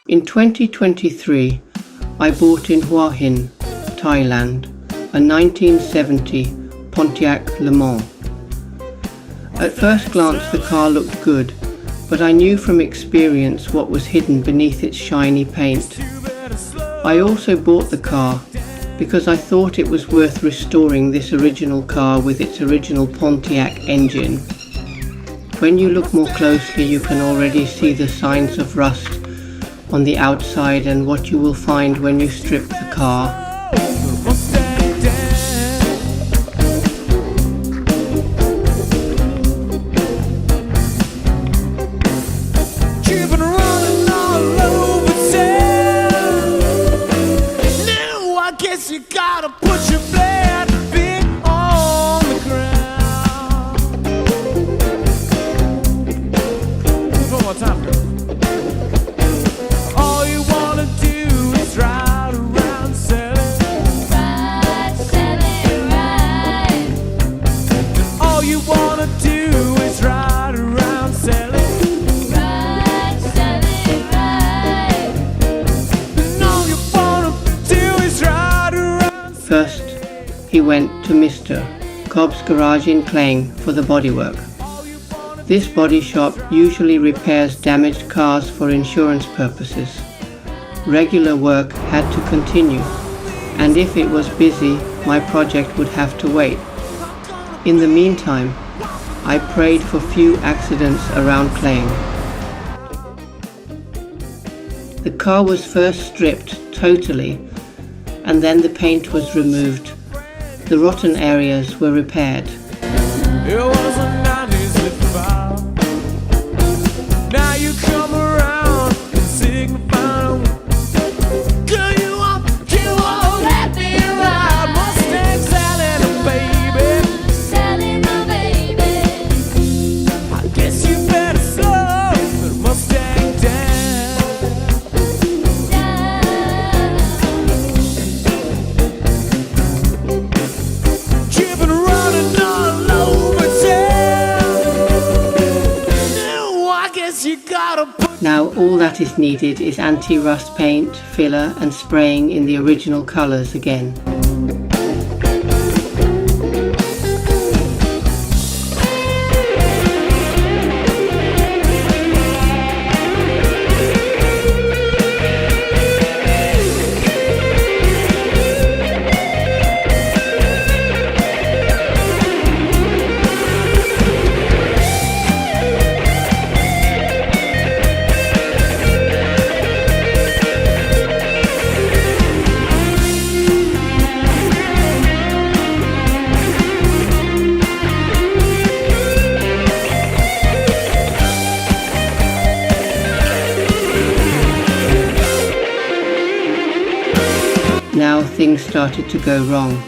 In 2023, I bought in Hua Hin, Thailand, a 1970 Pontiac LeMans. At first glance the car looked good, but I knew from experience what was hidden beneath its shiny paint. I also bought the car because I thought it was worth restoring this original car with its original Pontiac engine. When you look more closely, you can already see the signs of rust on the outside and what you will find when you strip the car. You gotta put your flat feet on the ground. One more time, girl. All you wanna do is ride around selling. Ride, selling, ride. And all you wanna do is ride around selling. Ride, selling, ride. And all you wanna do is ride. First, he went to Mr. Cobb's garage in Klang for the bodywork. This body shop usually repairs damaged cars for insurance purposes. Regular work had to continue, and if it was busy, my project would have to wait. In the meantime, I prayed for few accidents around Klang. The car was first stripped totally, and then the paint was removed. The rotten areas were repaired. It was a 90s lit fire. Now you come around and signify. Girl, you want let me ride. Mustang Sally, baby. Sally, my baby. I guess you better slow the Mustang down. Now all that is needed is anti-rust paint, filler and spraying in the original colours again. Now things started to go wrong.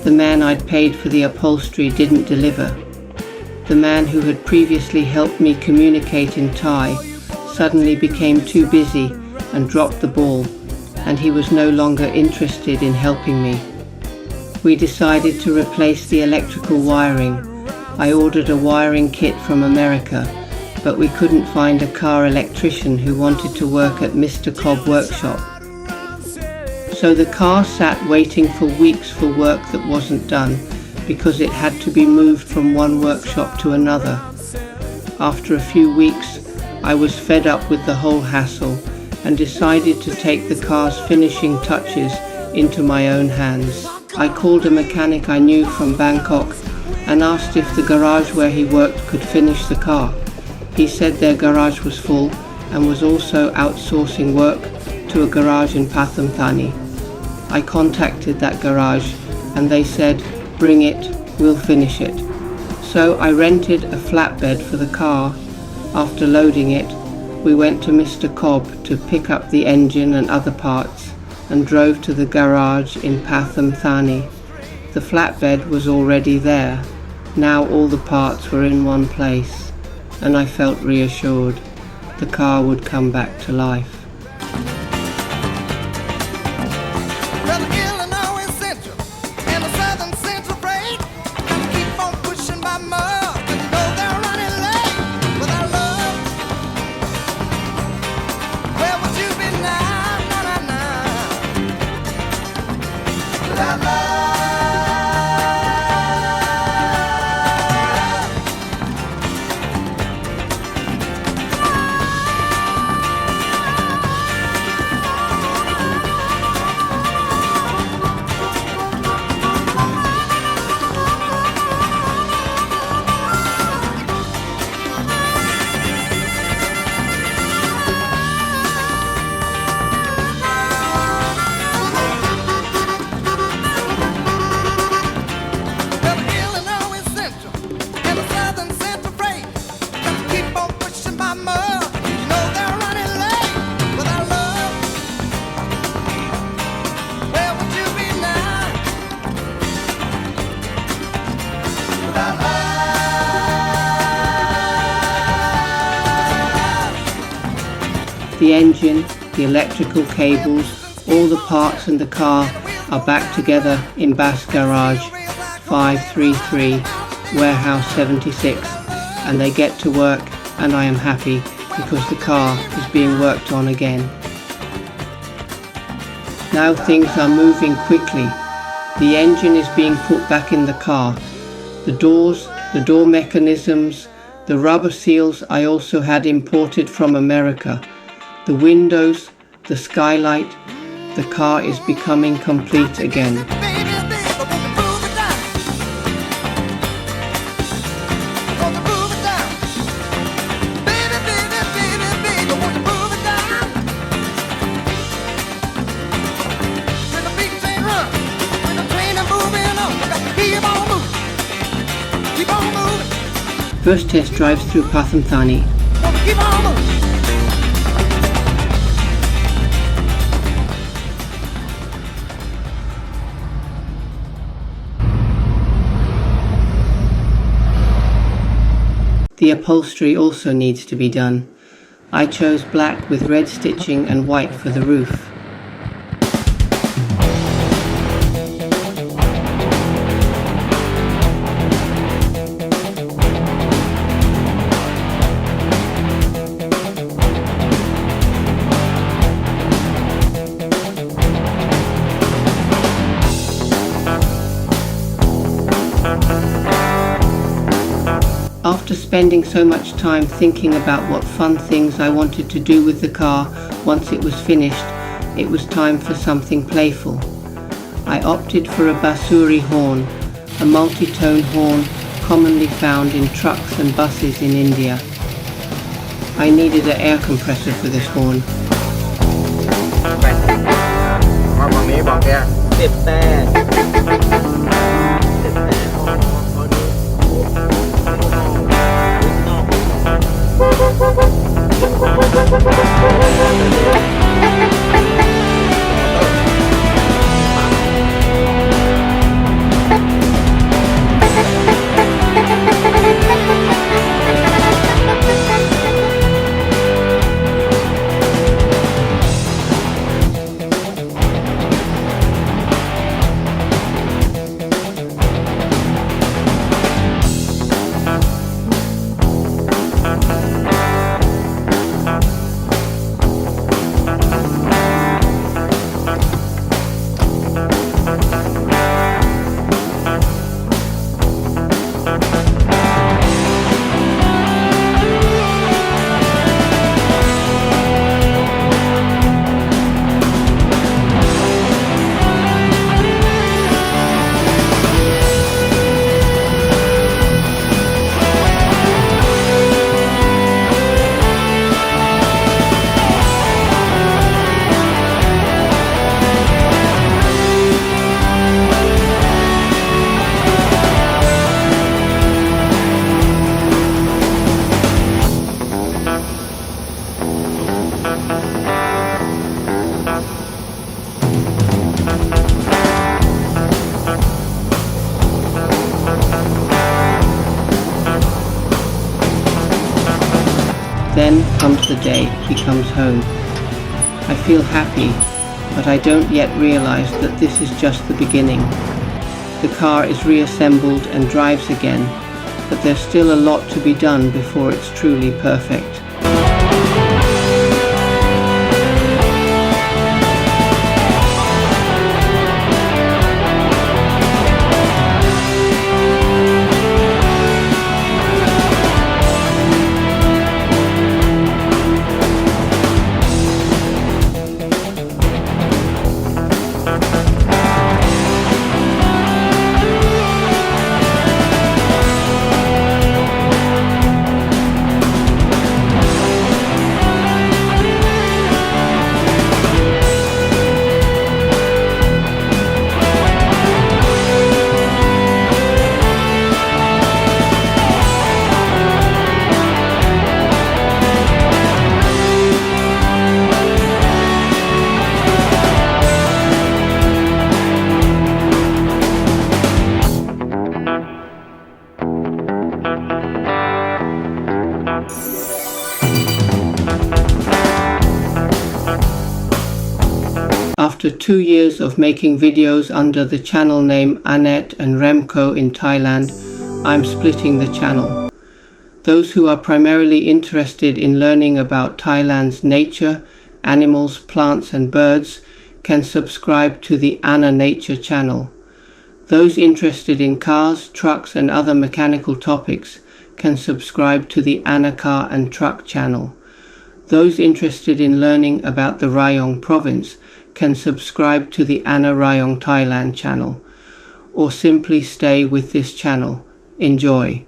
The man I'd paid for the upholstery didn't deliver. The man who had previously helped me communicate in Thai suddenly became too busy and dropped the ball, and he was no longer interested in helping me. We decided to replace the electrical wiring. I ordered a wiring kit from America, but we couldn't find a car electrician who wanted to work at Mr. Cobb workshop. So the car sat waiting for weeks for work that wasn't done because it had to be moved from one workshop to another. After a few weeks, I was fed up with the whole hassle and decided to take the car's finishing touches into my own hands. I called a mechanic I knew from Bangkok and asked if the garage where he worked could finish the car. He said their garage was full and was also outsourcing work to a garage in Pathum Thani. I contacted that garage and they said, "Bring it, we'll finish it." So I rented a flatbed for the car. After loading it, we went to Mr. Cobb to pick up the engine and other parts and drove to the garage in Pathum Thani. The flatbed was already there. Now all the parts were in one place, and I felt reassured. The car would come back to life. Where would you The engine, the electrical cables, all the parts and the car are back together in Bass Garage 533, Warehouse 76, and they get to work, and I am happy because the car is being worked on again. Now things are moving quickly. The engine is being put back in the car. The doors, the door mechanisms, the rubber seals I also had imported from America, the windows, the skylight, the car is becoming complete again. First test drives through Pathum Thani. The upholstery also needs to be done. I chose black with red stitching and white for the roof. After spending so much time thinking about what fun things I wanted to do with the car once it was finished, it was time for something playful. I opted for a bassuri horn, a multi-tone horn commonly found in trucks and buses in India. I needed an air compressor for this horn. Then comes the day he comes home. I feel happy, but I don't yet realize that this is just the beginning. The car is reassembled and drives again, but there's still a lot to be done before it's truly perfect. After 2 years of making videos under the channel name Annette and Remco in Thailand, I'm splitting the channel. Those who are primarily interested in learning about Thailand's nature, animals, plants and birds can subscribe to the Anna Nature channel. Those interested in cars, trucks and other mechanical topics can subscribe to the Anna Car and Truck channel. Those interested in learning about the Rayong province can subscribe to the Anna Rayong Thailand channel, or simply stay with this channel. Enjoy.